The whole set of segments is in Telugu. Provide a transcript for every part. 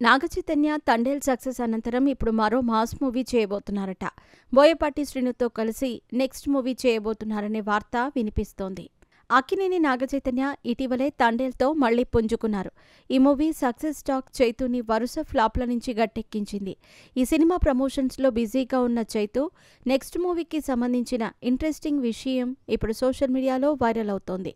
నాగచైతన్య తండేల్ సక్సెస్ అనంతరం ఇప్పుడు మరో మాస్ మూవీ చేయబోతున్నారట. బోయపాటి శ్రీనుతో కలిసి నెక్స్ట్ మూవీ చేయబోతున్నారనే వార్త వినిపిస్తోంది. అక్కినేని నాగచైతన్య ఇటీవలే తండేల్తో మళ్లీ పుంజుకున్నారు. ఈ మూవీ సక్సెస్ టాక్ చైతూని వరుస ఫ్లాప్ల నుంచి గట్టెక్కించింది. ఈ సినిమా ప్రమోషన్స్లో బిజీగా ఉన్న చైతూ నెక్స్ట్ మూవీకి సంబంధించిన ఇంట్రెస్టింగ్ విషయం ఇప్పుడు సోషల్ మీడియాలో వైరల్ అవుతోంది.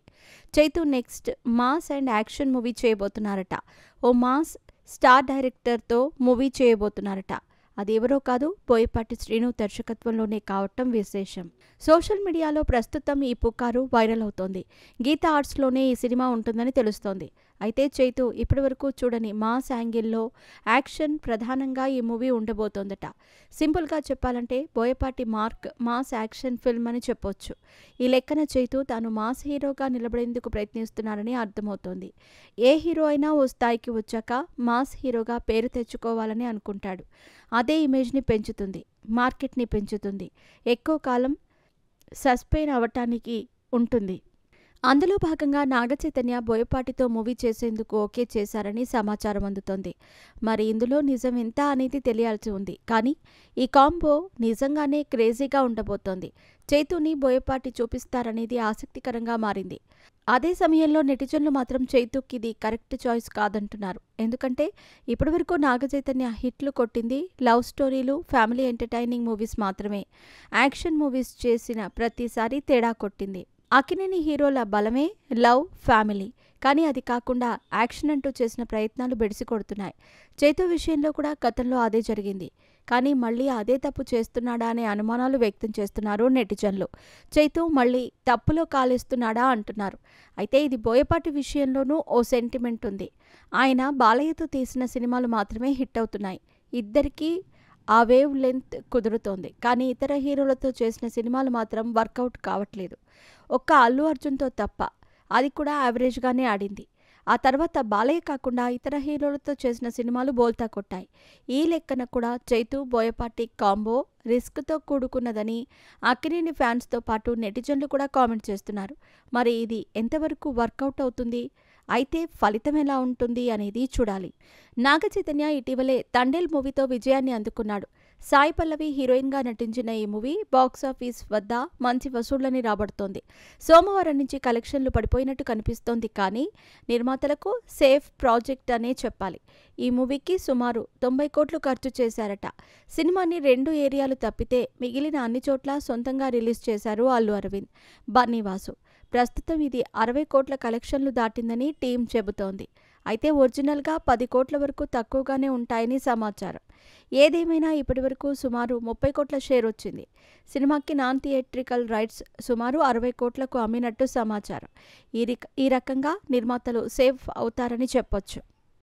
Chaitu next mass and action movie చేయబోతున్నారట. ఓ మాస్ స్టార్ డైరెక్టర్తో మూవీ చేయబోతున్నారట. అదెవరో కాదు, బోయపాటి శ్రీను దర్శకత్వంలోనే కావటం విశేషం. సోషల్ మీడియాలో ప్రస్తుతం ఈ పుకారు వైరల్ అవుతోంది. గీతా ఆర్ట్స్లోనే ఈ సినిమా ఉంటుందని తెలుస్తోంది. అయితే చైతూ ఇప్పటివరకు చూడని మాస్ యాంగిల్లో యాక్షన్ ప్రధానంగా ఈ మూవీ ఉండబోతోందట. సింపుల్గా చెప్పాలంటే Boyapati mark mass action film అని చెప్పొచ్చు. ఈ లెక్కన చైతూ తాను మాస్ హీరోగా నిలబడేందుకు ప్రయత్నిస్తున్నారని అర్థమవుతోంది. ఏ హీరో అయినా ఓ స్థాయికి వచ్చాక మాస్ హీరోగా పేరు తెచ్చుకోవాలని అనుకుంటాడు. అదే ఇమేజ్ని పెంచుతుంది, మార్కెట్ని పెంచుతుంది, ఎక్కువ కాలం సస్పెయిన్ అవ్వటానికి ఉంటుంది. అందులో భాగంగా నాగచైతన్య బోయపాటితో మూవీ చేసేందుకు ఓకే చేశారని సమాచారం అందుతోంది. మరి ఇందులో నిజం ఎంత అనేది తెలియాల్సి ఉంది. కానీ ఈ కాంబో నిజంగానే క్రేజీగా ఉండబోతోంది. చైతూని బోయపాటి చూపిస్తారనేది ఆసక్తికరంగా మారింది. అదే సమయంలో నెటిజన్లు మాత్రం చైతూకి ఇది కరెక్ట్ చాయిస్ కాదంటున్నారు. ఎందుకంటే ఇప్పటివరకు నాగచైతన్య హిట్లు కొట్టింది లవ్ స్టోరీలు, ఫ్యామిలీ ఎంటర్టైనింగ్ మూవీస్ మాత్రమే. యాక్షన్ మూవీస్ చేసిన ప్రతిసారి తేడా కొట్టింది. అక్కినేని హీరోల బలమే లవ్, ఫ్యామిలీ. కానీ అది కాకుండా యాక్షన్ అంటూ చేసిన ప్రయత్నాలు బెడిసి కొడుతున్నాయి. చైతూ విషయంలో కూడా గతంలో అదే జరిగింది. కానీ మళ్ళీ అదే తప్పు చేస్తున్నాడా అనే అనుమానాలు వ్యక్తం చేస్తున్నారు నెటిజన్లు. చైతూ మళ్ళీ తప్పులో కాలేస్తున్నాడా అంటున్నారు. అయితే ఇది బోయపాటి విషయంలోనూ ఓ సెంటిమెంట్ ఉంది. ఆయన బాలయ్యతో తీసిన సినిమాలు మాత్రమే హిట్ అవుతున్నాయి. ఇద్దరికీ ఆ వేవ్ లెంత్ కుదురుతోంది. కానీ ఇతర హీరోలతో చేసిన సినిమాలు మాత్రం వర్కౌట్ కావట్లేదు. ఒక్క అల్లు అర్జున్తో తప్ప, అది కూడా యావరేజ్గానే ఆడింది. ఆ తర్వాత బాలయ్య కాకుండా ఇతర హీరోలతో చేసిన సినిమాలు బోల్తా కొట్టాయి. ఈ లెక్కన కూడా చైతూ బోయపాటి కాంబో రిస్క్తో కూడుకున్నదని అక్కినేని ఫ్యాన్స్తో పాటు నెటిజన్లు కూడా కామెంట్ చేస్తున్నారు. మరి ఇది ఎంతవరకు వర్కౌట్ అవుతుంది, అయితే ఫలితం ఎలా ఉంటుంది అనేది చూడాలి. నాగచైతన్య ఇటీవలే తండేల్ మూవీతో విజయాన్ని అందుకున్నాడు. సాయి పల్లవి హీరోయిన్గా నటించిన ఈ మూవీ బాక్సాఫీస్ వద్ద మంచి వసూళ్లని రాబడుతోంది. సోమవారం నుంచి కలెక్షన్లు పడిపోయినట్టు కనిపిస్తోంది. కానీ నిర్మాతలకు సేఫ్ ప్రాజెక్ట్ అనే చెప్పాలి. ఈ మూవీకి సుమారు 90 కోట్లు ఖర్చు చేశారట. సినిమాని 2 ఏరియాలు తప్పితే మిగిలిన అన్ని చోట్ల సొంతంగా రిలీజ్ చేశారు అల్లు అరవింద్, బన్నీవాసు. ప్రస్తుతం ఇది 60 కోట్ల కలెక్షన్లు దాటిందని టీం చెబుతోంది. అయితే ఒరిజినల్గా 10 కోట్ల వరకు తక్కువగానే ఉంటాయని సమాచారం. ఏదేమైనా ఇప్పటివరకు సుమారు 30 కోట్ల షేర్ వచ్చింది. సినిమాకి నాన్ థియేట్రికల్ రైట్స్ సుమారు 60 కోట్లకు అమ్మినట్టు సమాచారం. ఈ రకంగా నిర్మాతలు సేఫ్ అవుతారని చెప్పొచ్చు.